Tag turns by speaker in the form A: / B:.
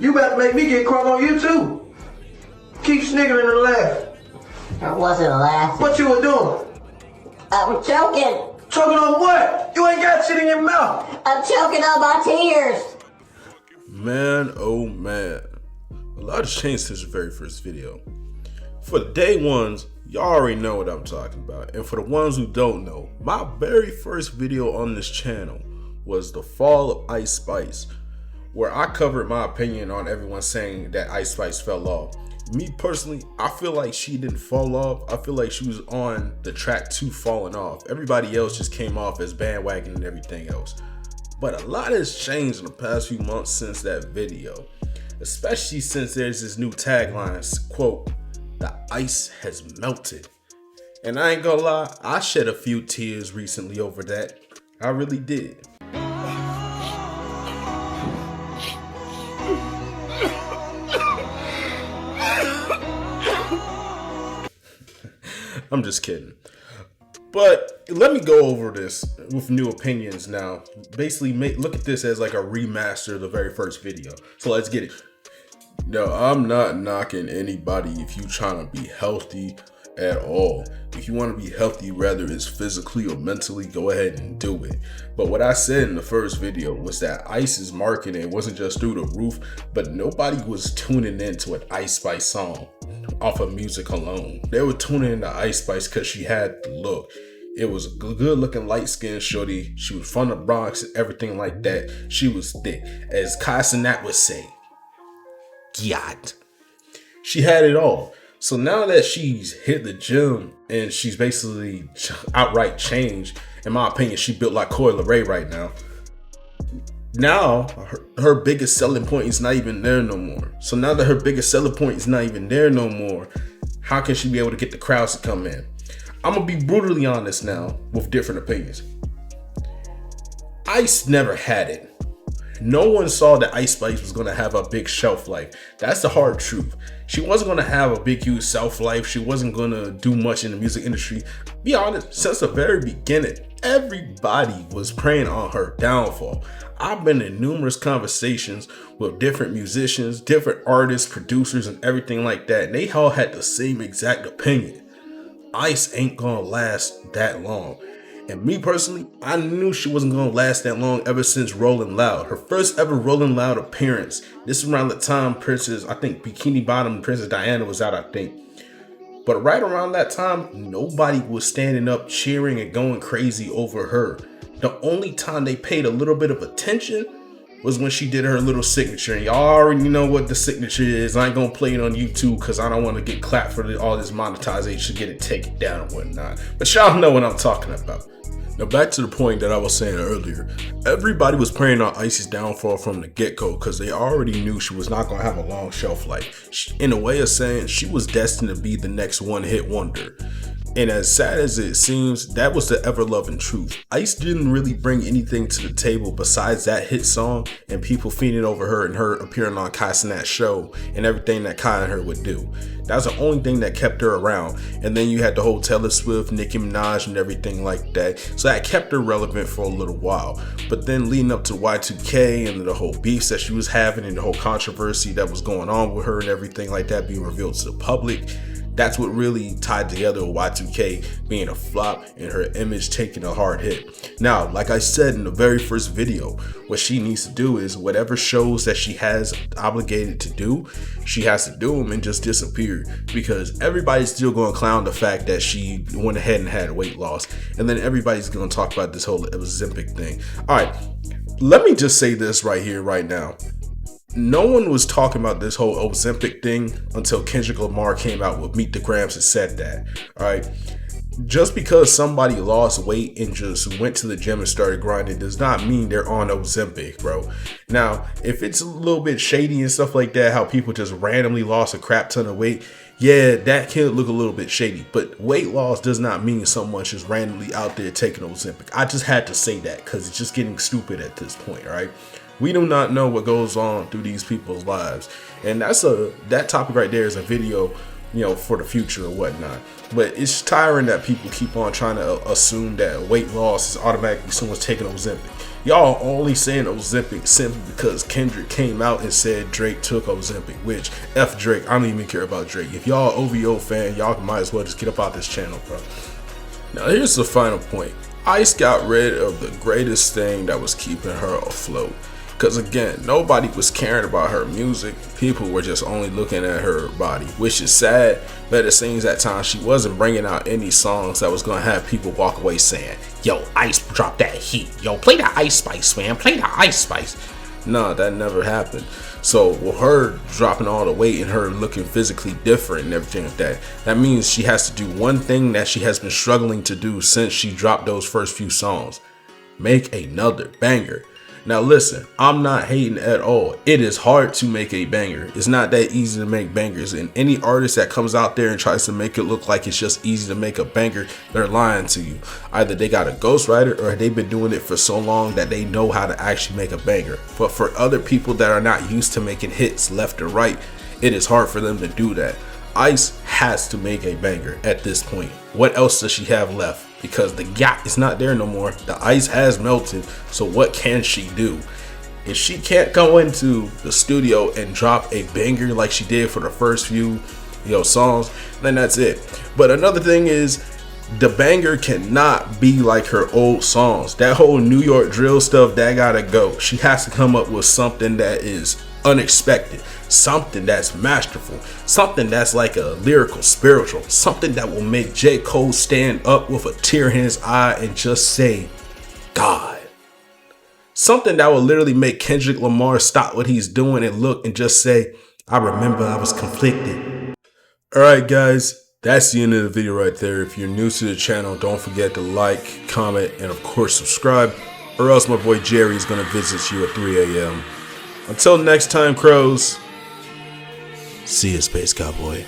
A: You about to make me get crunk on you too. Keep sniggering and laughing.
B: I wasn't laughing.
A: What you were doing?
B: I'm choking.
A: Choking on what? You ain't got shit in your mouth.
B: I'm choking on my tears.
C: Man, oh man. A lot has changed since the very first video. For the day ones, y'all already know what I'm talking about. And for the ones who don't know, my very first video on this channel was the fall of Ice Spice, where I covered my opinion on everyone saying that Ice Spice fell off. Me personally, I feel like she didn't fall off. I feel like she was on the track to falling off. Everybody else just came off as bandwagon and everything else. But a lot has changed in the past few months since that video, especially since there's this new tagline, quote, "The ice has melted." And I ain't gonna lie, I shed a few tears recently over that. I really did. I'm just kidding. But let me go over this with new opinions now. Basically, look at this as like a remaster of the very first video. So let's get it. No, I'm not knocking anybody if you trying to be healthy at all. If you want to be healthy, whether it's physically or mentally, go ahead and do it. But what I said in the first video was that Ice's marketing wasn't just through the roof, but nobody was tuning into an Ice Spice song off of music alone. They were tuning into Ice Spice because she had the look. It was a good looking light skinned shorty. She was from the Bronx and everything like that. She was thick. As Kai Cenat would say, God. She had it all. So now that she's hit the gym and she's basically outright changed, in my opinion, she built like Coi Leray right now. Now, her biggest selling point is not even there no more. So now that her biggest selling point is not even there no more, how can she be able to get the crowds to come in? I'm gonna be brutally honest now with different opinions. Ice never had it. No one saw that Ice Spice was gonna have a big shelf life. That's the hard truth. She wasn't gonna have a big, huge shelf life. She wasn't gonna do much in the music industry. Be honest, since the very beginning, everybody was preying on her downfall. I've been in numerous conversations with different musicians, different artists, producers, and everything like that, and they all had the same exact opinion. Ice ain't gonna last that long. And me personally, I knew she wasn't gonna last that long ever since Rolling Loud. Her first ever Rolling Loud appearance. This is around the time Bikini Bottom Princess Diana was out, I think. But right around that time, nobody was standing up, cheering, and going crazy over her. The only time they paid a little bit of attention was when she did her little signature. And y'all already know what the signature is. I ain't gonna play it on YouTube because I don't want to get clapped for all this monetization, get it taken down and whatnot. But y'all know what I'm talking about. Now back to the point that I was saying earlier. Everybody was praying on Ice's downfall from the get-go because they already knew she was not gonna have a long shelf life. In a way of saying, she was destined to be the next one-hit wonder. And as sad as it seems, that was the ever-loving truth. Ice didn't really bring anything to the table besides that hit song and people fiending over her and her appearing on Kai Cenat's show and everything that Kai and her would do. That was the only thing that kept her around. And then you had the whole Taylor Swift, Nicki Minaj and everything like that. So that kept her relevant for a little while. But then leading up to Y2K and the whole beefs that she was having and the whole controversy that was going on with her and everything like that being revealed to the public, that's what really tied together with Y2K being a flop and her image taking a hard hit. Now, like I said in the very first video, what she needs to do is whatever shows that she has obligated to do, she has to do them and just disappear, because everybody's still going to clown the fact that she went ahead and had weight loss. And then everybody's going to talk about this whole Ozempic thing. All right, let me just say this right here, right now. No one was talking about this whole Ozempic thing until Kendrick Lamar came out with Meet the Grams and said that. All right. Just because somebody lost weight and just went to the gym and started grinding does not mean they're on Ozempic, bro. Now, if it's a little bit shady and stuff like that, how people just randomly lost a crap ton of weight, yeah, that can look a little bit shady. But weight loss does not mean someone's just randomly out there taking Ozempic. I just had to say that because it's just getting stupid at this point, all right? We do not know what goes on through these people's lives. And that topic right there is a video for the future or whatnot. But it's tiring that people keep on trying to assume that weight loss is automatically someone's taking Ozempic. Y'all only saying Ozempic simply because Kendrick came out and said Drake took Ozempic, which F Drake, I don't even care about Drake. If y'all OVO fan, y'all might as well just get up out this channel, bro. Now here's the final point. Ice got rid of the greatest thing that was keeping her afloat. Because again, nobody was caring about her music. People were just only looking at her body, which is sad. But it seems at times she wasn't bringing out any songs that was going to have people walk away saying, yo, Ice, drop that heat. Yo, play the Ice Spice, man. Play the Ice Spice. No, that never happened. So with her dropping all the weight and her looking physically different and everything like that, that means she has to do one thing that she has been struggling to do since she dropped those first few songs. Make another banger. Now listen, I'm not hating at all. It is hard to make a banger. It's not that easy to make bangers, and any artist that comes out there and tries to make it look like it's just easy to make a banger, they're lying to you. Either they got a ghostwriter or they've been doing it for so long that they know how to actually make a banger. But for other people that are not used to making hits left or right, it is hard for them to do that. Ice has to make a banger at this point. What else does she have left? Because the yacht is not there no more. The ice has melted. So what can she do? If she can't go into the studio and drop a banger like she did for the first few songs, then that's it. But another thing is, the banger cannot be like her old songs. That whole New York drill stuff, that gotta go. She has to come up with something that is unexpected, something that's masterful, something that's like a lyrical spiritual, something that will make J. Cole stand up with a tear in his eye and just say, God. Something that will literally make Kendrick Lamar stop what he's doing and look and just say, I remember I was conflicted. Alright guys, that's the end of the video right there. If you're new to the channel, don't forget to like, comment, and of course subscribe, or else my boy Jerry is going to visit you at 3 a.m. Until next time, crows, see you, Space Cowboy.